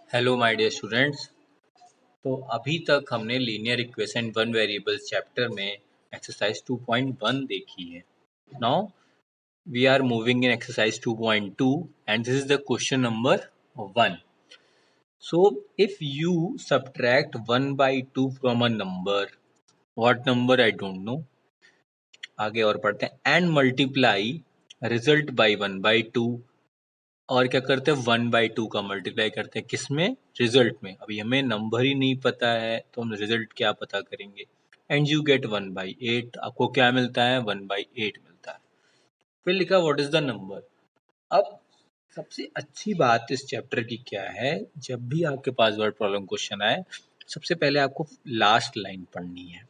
Hello my dear students. तो अभी तक हमने linear equation one variables chapter में एक्सरसाइज 2.1 देखी है। Now we are moving in exercise 2.2 and this is the question number 1. So if you subtract 1/2 from a number, what number I don't know, आगे और पढ़ते हैं, एंड मल्टीप्लाई रिजल्ट बाई 1/2, और क्या करते हैं 1/2 का मल्टीप्लाई करते हैं किसमें, रिजल्ट में। अभी हमें नंबर ही नहीं पता है तो हम रिजल्ट क्या पता करेंगे। एंड यू गेट 1/8, आपको क्या मिलता है 1/8 मिलता है। फिर लिखा व्हाट इज द नंबर। अब सबसे अच्छी बात इस चैप्टर की क्या है, जब भी आपके पास वर्ड प्रॉब्लम क्वेश्चन आए सबसे पहले आपको लास्ट लाइन पढ़नी है,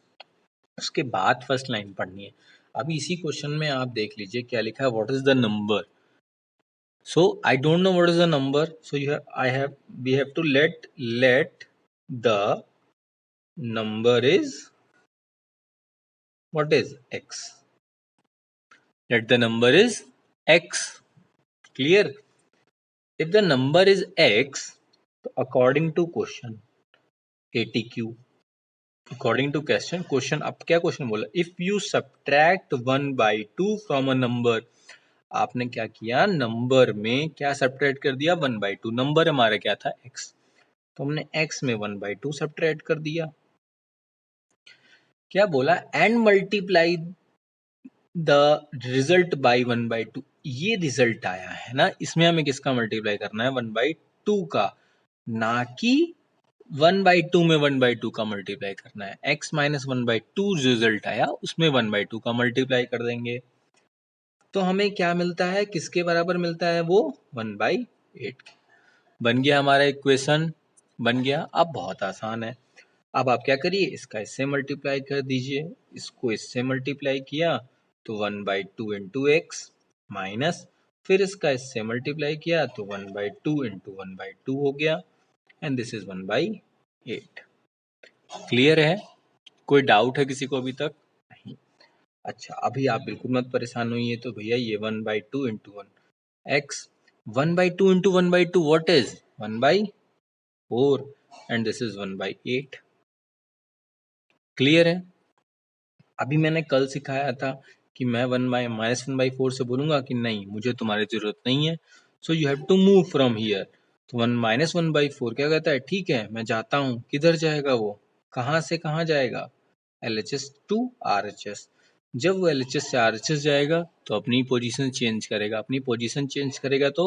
उसके बाद फर्स्ट लाइन पढ़नी है। अभी इसी क्वेश्चन में आप देख लीजिए क्या लिखा है, what is the number. So I don't know what is the number. So we have to let the number is what is x. Let the number is x. Clear? If the number is x, according to question ATQ, according to question अब क्या question बोला, if you subtract 1/2 from a number, आपने क्या किया, number में क्या subtract कर दिया 1/2, नंबर हमारा क्या था x, तो हमने x में 1/2 सब्ट्रैक्ट कर दिया। क्या बोला, and multiply the result by 1/2, ये रिजल्ट आया है ना, इसमें हमें किसका मल्टीप्लाई करना है 1/2 का, ना कि 1/2 में 1/2 का मल्टीप्लाई करना है। x माइनस 1/2 रिजल्ट आया उसमें 1/2 का मल्टीप्लाई कर देंगे तो हमें क्या मिलता है, किसके बराबर मिलता है वो 1/8। बन गया हमारा इक्वेशन, बन गया। अब बहुत आसान है, अब आप क्या करिए, इसका इससे मल्टीप्लाई कर दीजिए, इसको इससे मल्टीप्लाई किया तो 1/2 इंटू एक्स, माइनस फिर इसका इससे मल्टीप्लाई किया तो 1/2 इंटू 1/2 हो गया, एंड दिस इज 1/8। क्लियर है? कोई डाउट है किसी को अभी तक? नहीं। अच्छा, अभी आप बिल्कुल मत परेशान होइए। तो भैया ये 1/2 into 1 x, 1/2 into 1/2 what is 1/4, and this is 1/8। Clear है? अभी मैंने कल सिखाया था कि मैं -1/4 से बोलूंगा कि नहीं मुझे तुम्हारी जरूरत नहीं है, so you have to move from here. तो 1/4 क्या कहता है, ठीक है मैं जाता हूँ, किधर जाएगा वो, कहाँ से कहाँ जाएगा, LHS टू RHS। जब वो LHS से RHS जाएगा तो अपनी पोजीशन चेंज करेगा, अपनी पोजीशन चेंज करेगा तो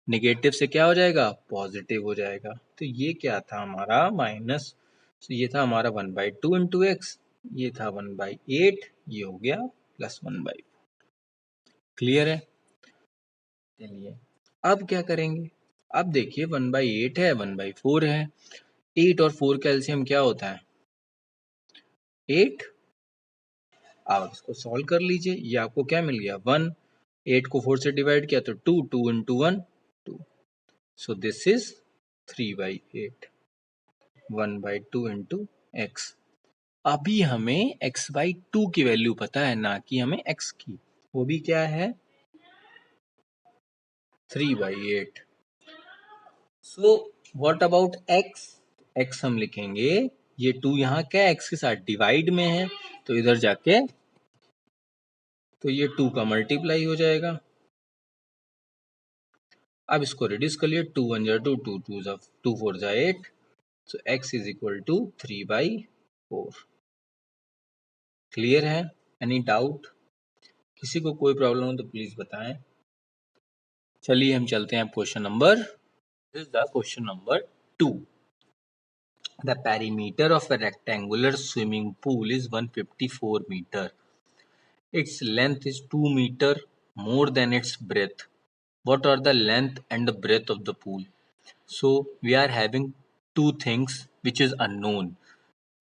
नेगेटिव से क्या हो जाएगा, पॉजिटिव हो जाएगा। तो ये क्या था हमारा माइनस, तो ये था हमारा 1/2 इंटू एक्स, ये था 1/8, ये हो गया +1/4। क्लियर है? चलिए अब क्या करेंगे, अब देखिए 1/8 है 1/4 है, 8 और 4 का एलसीएम क्या होता है 8। अब इसको सॉल्व कर लीजिए, ये आपको क्या मिल गया 1, 8 को 4 से डिवाइड किया तो 2, 2 into 1 2, so this is 3/8, 1/2 into x. अभी हमें x/2 की वैल्यू पता है, ना कि हमें x की, वो भी क्या है 3/8। सो व्हाट अबाउट x, x हम लिखेंगे, ये 2 यहाँ क्या x के साथ डिवाइड में है तो इधर जाके तो ये 2 का मल्टीप्लाई हो जाएगा। अब इसको रिड्यूस कर लिए, 2 1 जा 2, 2 2 जा 2 4 जा 8, so x is equal to 3/4। Clear है? Any doubt? किसी को कोई प्रॉब्लम हो तो प्लीज बताएं। चलिए हम चलते हैं question number, this is the question number 2. The perimeter of a rectangular swimming pool is 154 meter. Its length is 2 meter more than its breadth. What are the length and the breadth of the pool? So we are having two things which is unknown.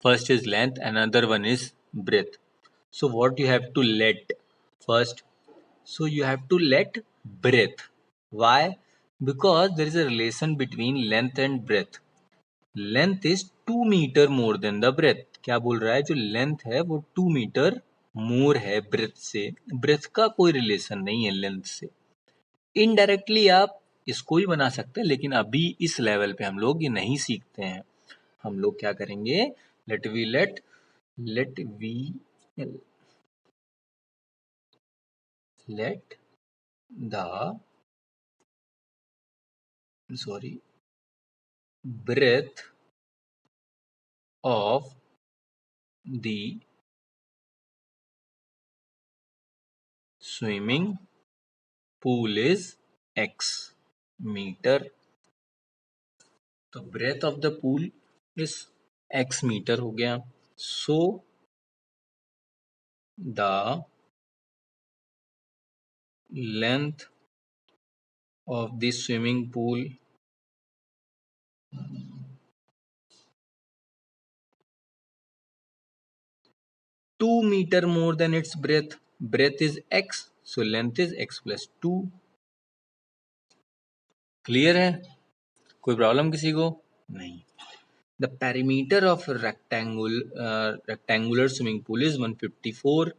First is length, another one is breadth. So what you have to let first? So you have to let breadth. Why? Because there is a relation between length and breadth. Length is 2 metre more than the breadth. क्या बोल रहा है, जो length है वो 2 metre मोर है breath से, breath का कोई रिलेशन नहीं है लेंथ से। इनडायरेक्टली आप इसको ही बना सकते हैं, लेकिन अभी इस लेवल पे हम लोग ये नहीं सीखते हैं। हम लोग क्या करेंगे, let we let the breadth of the swimming pool is x meter. तो breadth of the pool is x metre हो गया. So the length of the swimming pool two meter more than its breadth. Breadth is x, so length is x plus 2. Clear है? कोई problem किसी को? नहीं. The perimeter of a rectangular swimming pool is 154.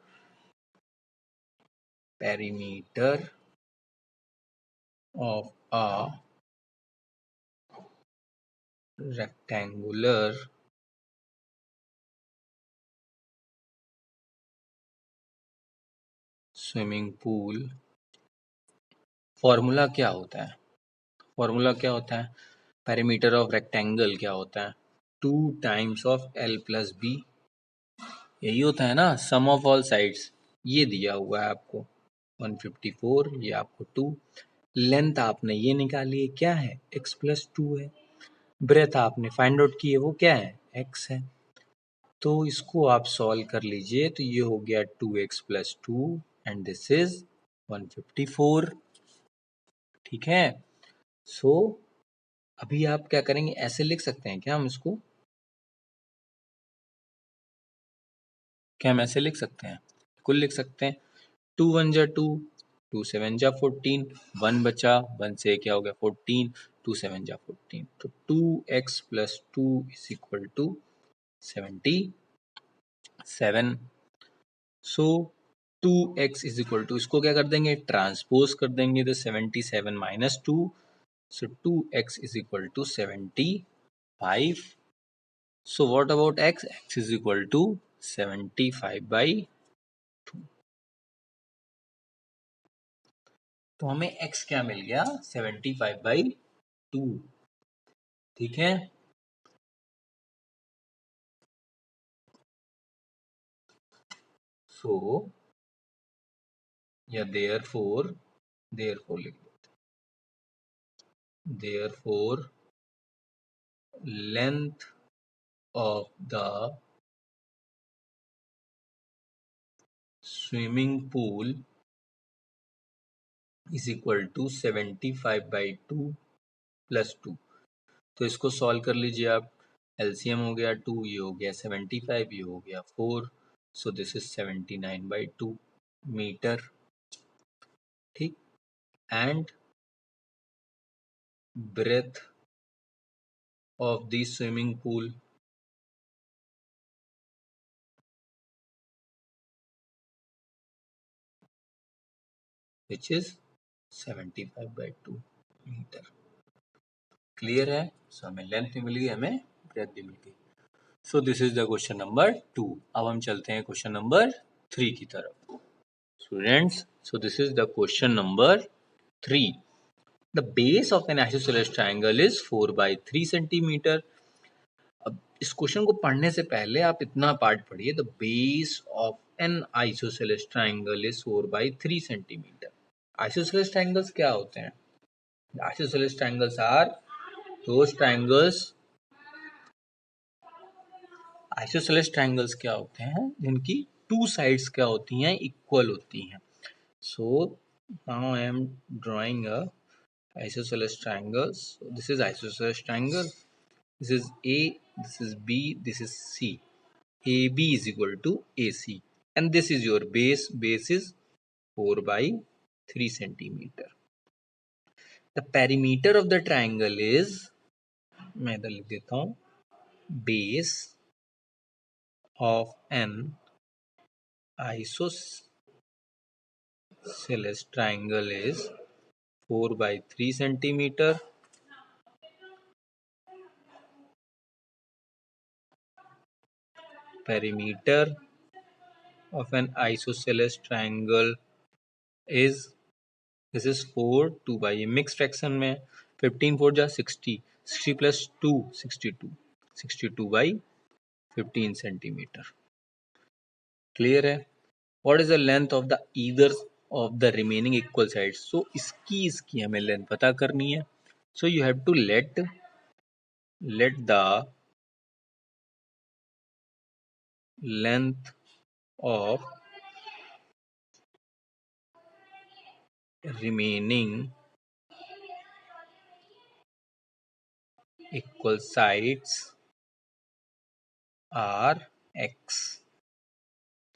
Perimeter of a rectangular swimming pool, formula क्या होता है? Formula क्या होता है? पेरीमीटर ऑफ रेक्टेंगल क्या होता है? 2 times of L plus B, यही होता है ना, सम ऑफ ऑल साइड्स. ये दिया हुआ है आपको 154, ये आपको 2. लेंथ आपने ये निकाली है, क्या है? x प्लस 2 है. ब्रेथ आपने फाइंड आउट की है, वो क्या है? x है. तो इसको आप सॉल्व कर लीजिए, तो ये हो गया 2x plus 2 and this is 154. ठीक है. सो अभी आप क्या करेंगे, ऐसे लिख सकते हैं क्या हम इसको? क्या हम ऐसे लिख सकते हैं? कुल लिख सकते हैं. 2 1 जा 2, 2 7 जा 14, 1 बचा, 1 से क्या हो गया 14, 2 7 जा 14. तो 2x plus 2 is equal to 77. So 2x is equal to, इसको क्या कर देंगे, ट्रांसपोज कर देंगे, तो 77 minus 2. So 2x is equal to 75. So what about x? x is equal to 75/2. तो हमें x क्या मिल गया? 75/2. ठीक है. सो या देयरफॉर लिख दो. Therefore length of the swimming pool is equal to 75/2 plus 2. तो इसको सॉल्व कर लीजिए आप. एलसीएम हो गया 2, ये हो गया 75, ये हो गया 4. So this is 79/2 metre. ठीक. And breadth of the swimming pool which is 75/2 metre. Clear है? सो हमें लेंथ भी मिल गई, हमें ब्रेथ भी मिल गई. सो this is the question number 2. अब हम चलते हैं क्वेश्चन नंबर 3 की तरफ. Students, so this is the question number 3. The base of an isosceles triangle is 4/3 centimeter. अब इस क्वेश्चन को पढ़ने से पहले आप इतना पार्ट पढ़िए. The base of an isosceles triangle is 4/3 centimetre. Isosceles triangles क्या होते हैं? Isosceles triangles are those triangles. Isosceles triangles क्या होते हैं? जिनकी टू साइड्स क्या होती हैं? इक्वल होती हैं. So now I am drawing a isosceles triangles. So this is isosceles triangle. This is A, this is B, this is C. AB is equal to AC. And this is your base. Base is 4/3 centimeter. The perimeter of the triangle is, मैं इधर लिख देता हूँ, base of an isosceles triangle is 4/3 centimeter. Perimeter of an isosceles triangle is, this is 4, 2 by ये mixed fraction में 15 4 जा 60, 60 plus 2 62, 62 by 15 centimeter. Clear है? What is the length of the either of the remaining equal sides? So इसकी हमें length पता करनी है. So you have to let the length of remaining equal sides are x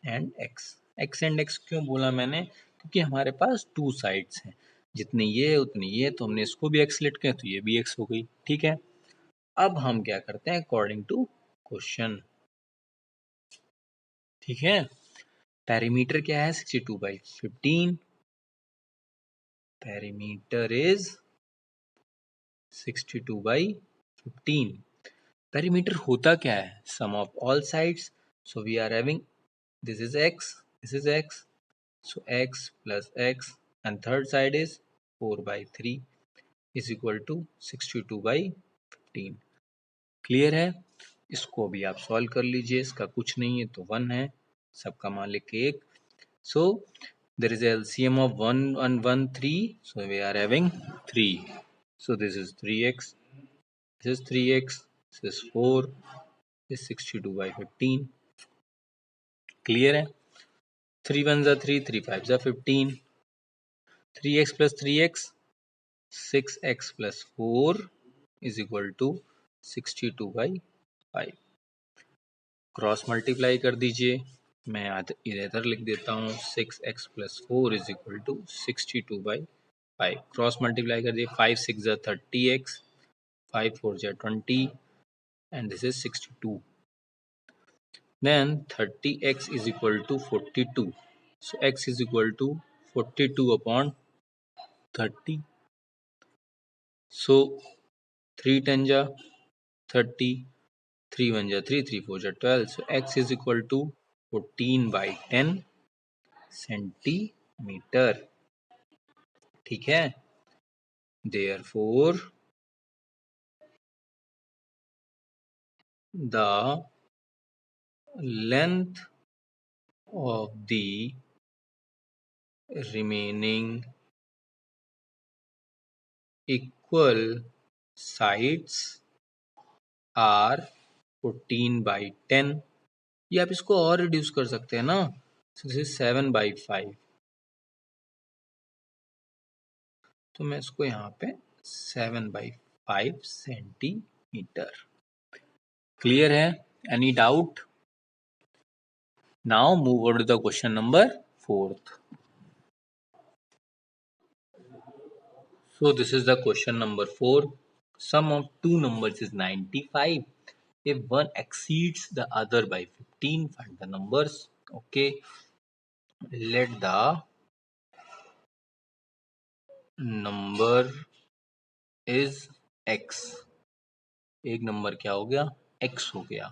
and x. x and x क्यों बोला मैंने? क्योंकि हमारे पास 2 साइड्स हैं, जितने ये उतने ये, तो हमने इसको भी x लेट किया तो ये भी x हो गई. ठीक है, अब हम क्या करते हैं अकॉर्डिंग टू क्वेश्चन. ठीक है, पेरीमीटर क्या है 62/15. Perimeter is 62/15. पेरीमीटर होता क्या है? Sum of all sides. So we are having, this is x, this is x, so x plus x and third side is 4/3 is equal to 62/15. Clear है? इसको भी आप सॉल्व कर लीजिए, इसका कुछ नहीं है तो 1 है, सबका मालिक 1. So there is a LCM of 1 and 1 3, so we are having 3. So this is 3x, this is 3x, this is 4, this is 62/15. Clear है? 3 1 जा 3, 3 5 जा 15, 3x plus 3x, 6x plus 4 is equal to 62/5. Cross multiply कर दीजिए, मैं इधर लिख देता हूँ 6x plus 4 is equal to 62/5. Cross multiply कर दिए, 5 6 जा 30x, 5 4 जा 20 and this is 62. Then 30x is equal to 42. So x is equal to 42 upon 30. So 3 10 जा 30, 3 1 जा 3, 3 4 जा 12. So x is equal to 14/10 centimeter. ठीक है, therefore the length of the remaining equal sides are 14/10. ये आप इसको और रिड्यूस कर सकते हैं ना, so this is 7/5. तो मैं इसको यहाँ पे 7/5 सेंटीमीटर. क्लियर है? Any doubt? Now move on to the question number 4th. So this is the question number 4. Sum of two numbers is 95. If one exceeds the other by 15, find the numbers. Okay, let the number is x. एक number क्या हो गया? x हो गया.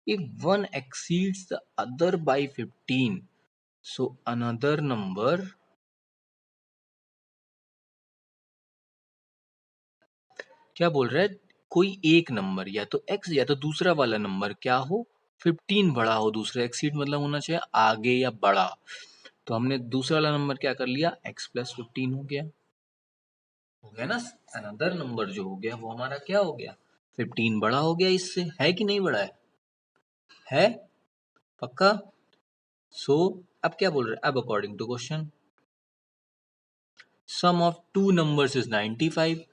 If one exceeds the other by 15, so another number, क्या बोल रहा है? कोई एक नंबर या तो x या तो दूसरा वाला नंबर क्या हो, 15 बड़ा हो. दूसरा एक्सीड मतलब होना चाहिए आगे या बड़ा. तो हमने दूसरा वाला नंबर क्या कर लिया, x plus 15 हो गया ना. अनदर नंबर जो हो गया वो हमारा क्या हो गया, 15 बड़ा हो गया इससे. है कि नहीं बड़ा है पक्का? सो अब क्या बोल रहे हैं, अब according to question, sum of two numbers is 95.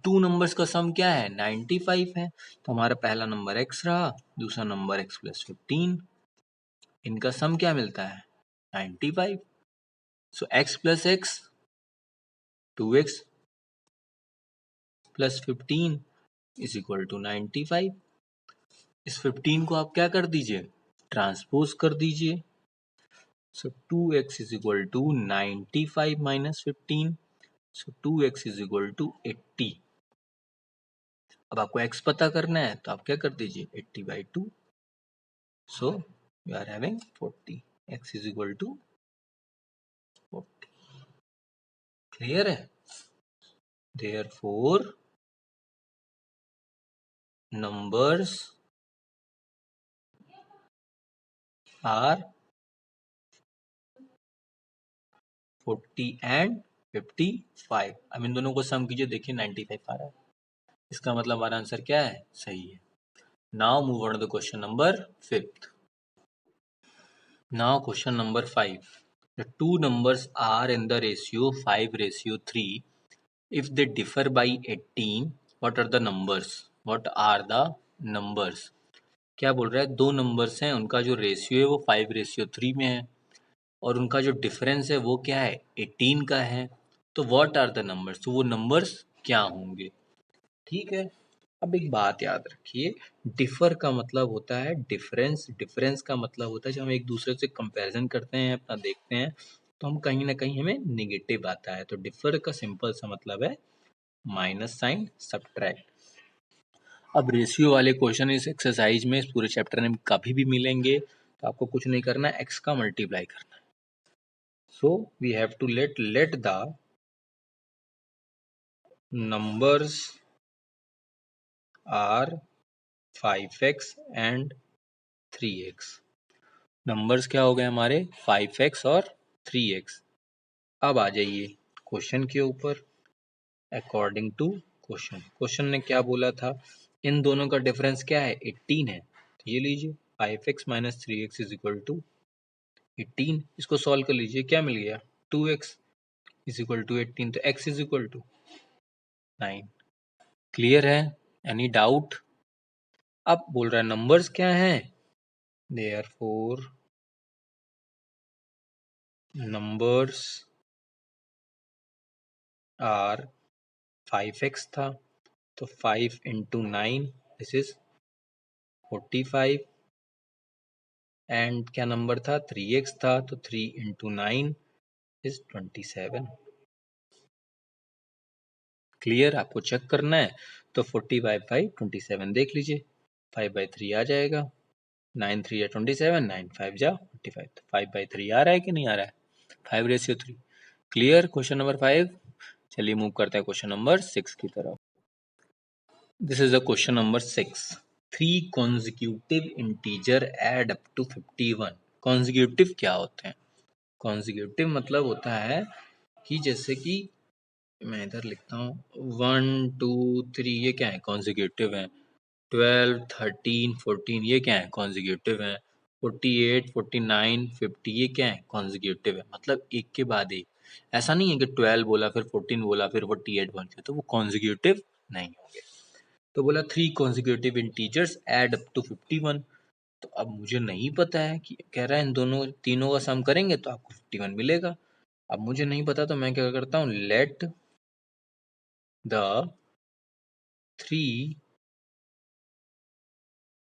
Two numbers का सम क्या है, 95 है. तो हमारा पहला नंबर x रहा, दूसरा नंबर x plus 15. इनका सम क्या मिलता है, 95. सो x plus x 2x plus 15 is equal to 95. इस 15 को आप क्या कर दीजिए, ट्रांसपोज कर दीजिए. So 2x is equal to 95 minus 15. So 2x is equal to 80। अब आपको x पता करना है तो आप क्या कर दीजिए 80/2। So we are having 40, x is equal to 40। Clear है? Therefore numbers are 40 and 55। अब इन दोनों को सम कीजिए, देखिए 95 आ रहा है। इसका मतलब हमारा आंसर क्या है? सही है। Now move on to the question number 5th। Now question number 5। The two numbers are in the ratio 5:3. If they differ by 18, what are the numbers? What are the numbers? क्या बोल रहा है? दो numbers हैं, उनका जो ratio है वो 5:3 में है और उनका जो डिफरेंस है वो क्या है? 18 का है। तो व्हाट आर द नंबर्स? तो वो नंबर्स क्या होंगे? ठीक है। अब एक बात याद रखिए, डिफर का मतलब होता है डिफरेंस, डिफरेंस का मतलब होता है जब हम एक दूसरे से कंपैरिजन करते हैं, अपना देखते हैं तो हम कहीं ना कहीं हमें नेगेटिव आता है। तो डिफर का सिंपल सा मतलब है माइनस साइन, सब्ट्रैक्ट। अब रेशियो वाले क्वेश्चन इस एक्सरसाइज में, इस पूरे चैप्टर में कभी भी मिलेंगे, तो आपको कुछ नहीं करना है, एक्स का मल्टीप्लाई करना है। So we have to let the numbers are 5x and 3x। Numbers क्या हो गए हमारे? 5x और 3x। अब आ जाइए क्वेश्चन के ऊपर। अकॉर्डिंग टू क्वेश्चन, क्वेश्चन ने क्या बोला था? इन दोनों का डिफरेंस क्या है? 18 है। तो ये लीजिए 5x minus 3x is equal to 18। इसको सॉल्व कर लीजिए, क्या मिल गया? 2x इज इक्वल टू 18, तो x is equal to 9। Clear है? Any doubt? अब बोल रहा है नंबर्स क्या है? देयरफॉर नंबर्स आर 5x था तो 5 इंटू 9 दिस इज 45। एंड क्या नंबर था? 3x था तो 3 इंटू 9 इज 27। क्लियर? आपको चेक करना है तो 45/5 देख लीजिए, 5/3 आ जाएगा। 9 3 या 27, 9 5 जा 45, तो 5/3 आ रहा है कि नहीं आ रहा है? 5:3। क्लियर? Question number 5। चलिए मूव करते हैं क्वेश्चन नंबर 6 की तरफ। This is the question number 6। 3 consecutive integer add up to 51। consecutive क्या होते हैं? consecutive मतलब होता है कि जैसे कि मैं इधर लिखता हूँ 1 2 3, ये क्या है? consecutive है। 12 13 14 ये क्या है? consecutive है। 48 49 50 ये क्या है? consecutive है। मतलब एक के बाद एक। ऐसा नहीं है कि 12 बोला फिर 14 बोला फिर 48 बोल के, तो वो consecutive नहीं होंगे। तो बोला 3 consecutive integers add up to 51। तो अब मुझे नहीं पता है कि कह रहा है इन दोनों तीनों का सम करेंगे तो आपको 51 मिलेगा। अब मुझे नहीं पता तो मैं क्या करता हूँ, let the 3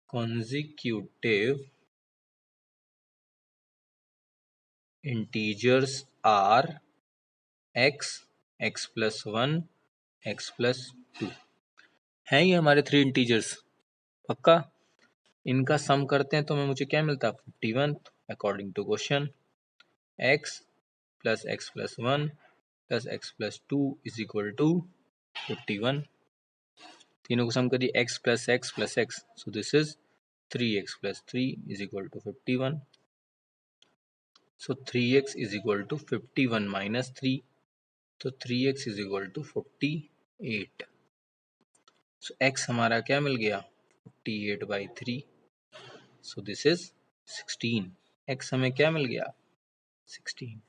consecutive integers are x, x plus 1, x plus 2। हैं ये हमारे 3 इंटीजर्स? पक्का? इनका सम करते हैं तो मुझे क्या मिलता है? 51। According to question x plus x plus 1 plus x plus 2 is equal to 51। तीनों को सम करिए, x plus x plus x, so this is 3x plus 3 is equal to 51। so 3x is equal to 51 minus 3, तो 3x is equal to 48। so x हमारा क्या मिल गया? 48/3, so this is 16। x हमें क्या मिल गया? 16।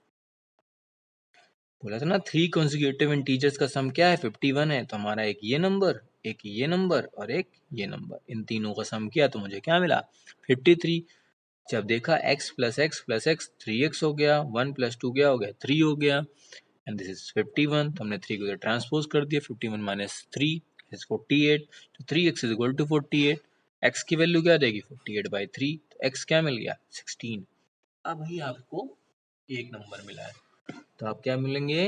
बोला था ना 3 consecutive इंटीजर्स का सम क्या है? 51 है। तो हमारा एक ये नंबर, एक ये नंबर और एक ये नंबर, इन तीनों का सम किया तो मुझे क्या मिला? 53। जब देखा x plus x plus x 3x हो गया, 1 प्लस 2 क्या हो गया? 3 हो गया, एंड दिस इज 51। तो हमने 3 को ट्रांसपोज कर दिया, 51 माइनस 3 इज 48। तो 3x is equal to 48। x की वैल्यू क्या देगी? 48/3। तो x क्या मिल गया? 16। अब ही आपको एक नंबर मिला है तो आप क्या मिलेंगे?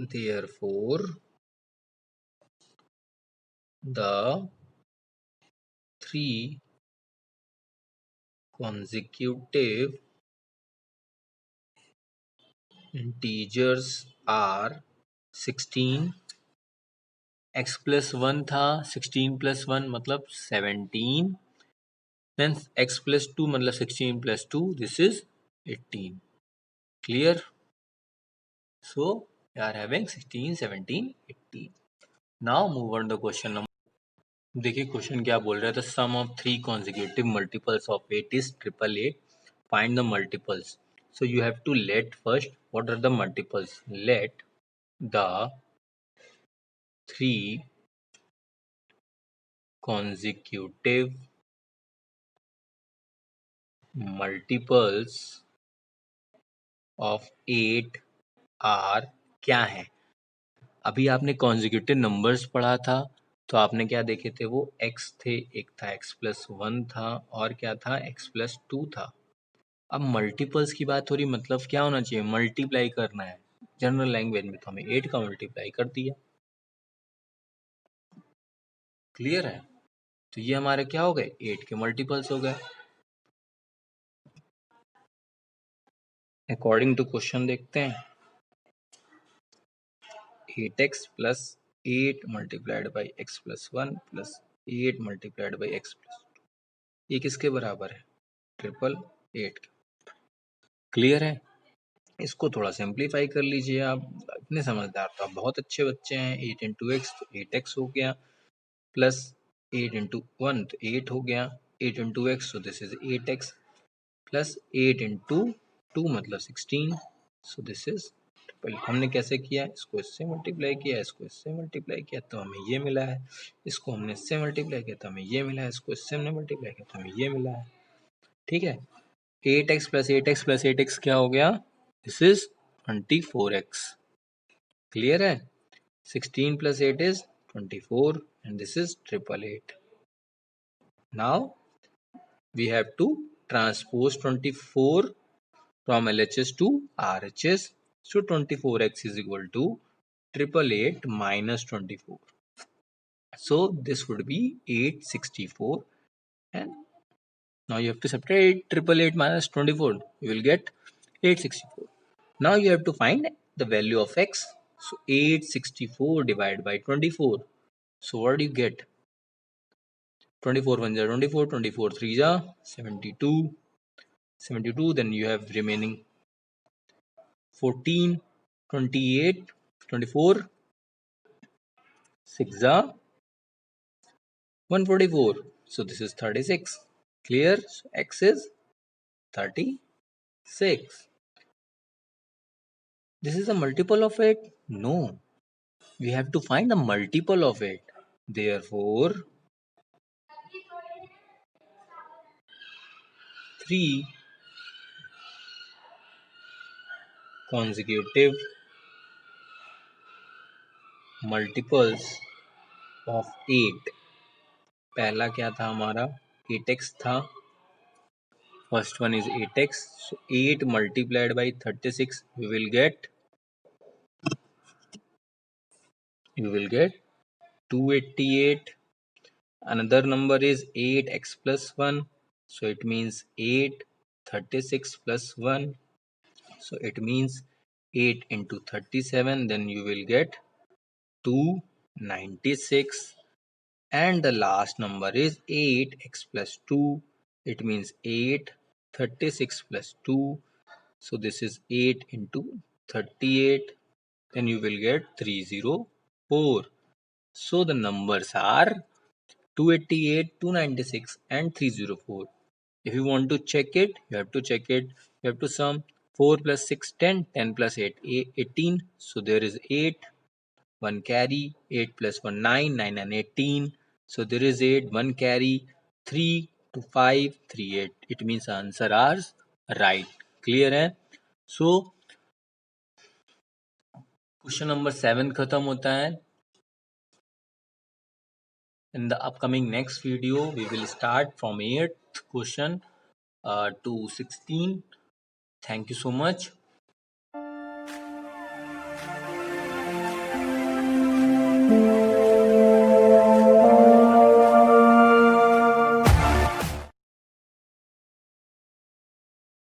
therefore the three consecutive integers are 16, x plus 1 था, 16 प्लस 1 मतलब 17, then x plus 2 मतलब 16 plus 2, this is 18. Clear? So we are having 16, 17, 18. Now move on to question number. देखिए क्वेश्चन क्या बोल रहा है, the sum of three consecutive multiples of 8 is 888. Find the multiples. So you have to let first what are the multiples. Let the three consecutive multiples of 8 are क्या है. अभी आपने consecutive numbers पढ़ा था तो आपने क्या देखे थे, वो x थे, एक था x प्लस 1 था और क्या था x प्लस 2 था. अब मल्टीपल्स की बात हो रही, मतलब क्या होना चाहिए, मल्टीप्लाई करना है. जनरल लैंग्वेज में तो हमें 8 का मल्टीप्लाई कर दिया. क्लियर है? तो ये हमारे क्या हो गए, 8 के मल्टीपल्स हो गए. अकॉर्डिंग टू क्वेश्चन देखते हैं. 8x plus 8 multiplied by x plus 1 plus 8 multiplied by x plus 2, ये किसके बराबर है, 888. क्लियर है? इसको थोड़ा सिंप्लीफाई कर लीजिए आप. इतने समझदार तो आप बहुत अच्छे बच्चे हैं. 8 इंटू एक्स तो 8x हो गया, प्लस 8 इंटू 1 तो 8 हो गया, 8 इंटू एक्स तो this is 8x, plus 8 into 2 मतलब 16, सो दिस इज ट्रिपल. हमने कैसे किया, इसको इससे मल्टीप्लाई किया, इसको इससे मल्टीप्लाई किया तो हमें ये मिला है. इसको हमने इससे मल्टीप्लाई किया तो हमें ये मिला है, इसको इससे हमने मल्टीप्लाई किया तो हमें ये मिला है. ठीक है. 8x plus 8x plus 8x क्या हो गया, दिस इज 24x. क्लियर है? 16 plus 8 is 24 and this is 888. Now we have to transpose 24 from LHS to RHS. So 24x is equal to 888 minus 24. So this would be 864, and now you have to subtract 888 minus 24. You will get 864. Now you have to find the value of x. So 864 divided by 24. So what do you get? 24 1 is 24, 24 3 is 72, 72. Then you have remaining 14, 28, 24, 6 is 144. So this is 36. Clear? So x is 36. This is a multiple of 8? No. We have to find the multiple of 8. Therefore, 3 consecutive multiples of 8. पहला क्या था हमारा, 8x था. First one is 8x. So 8 multiplied by 36, we will get 288. Another number is 8x plus 1. So it means 8. 36 plus 1. So it means 8 into 37. Then you will get 296. And the last number is 8x plus 2. It means 8. 36 plus 2. So this is 8 into 38. Then you will get 304. So the numbers are 288, 296 and 304. If you want to check it, you have to check it. You have to sum 4 plus 6, 10, 10 plus 8, 18. So there is 8, 1 carry, 8 plus 1, 9, 9 and 18. So there is 8, 1 carry, 3 to 5, 3, 8. It means answer are right. Clear है? So question number 7 खत्म होता है. In the upcoming next video, we will start from 8th question to 16. Thank you so much.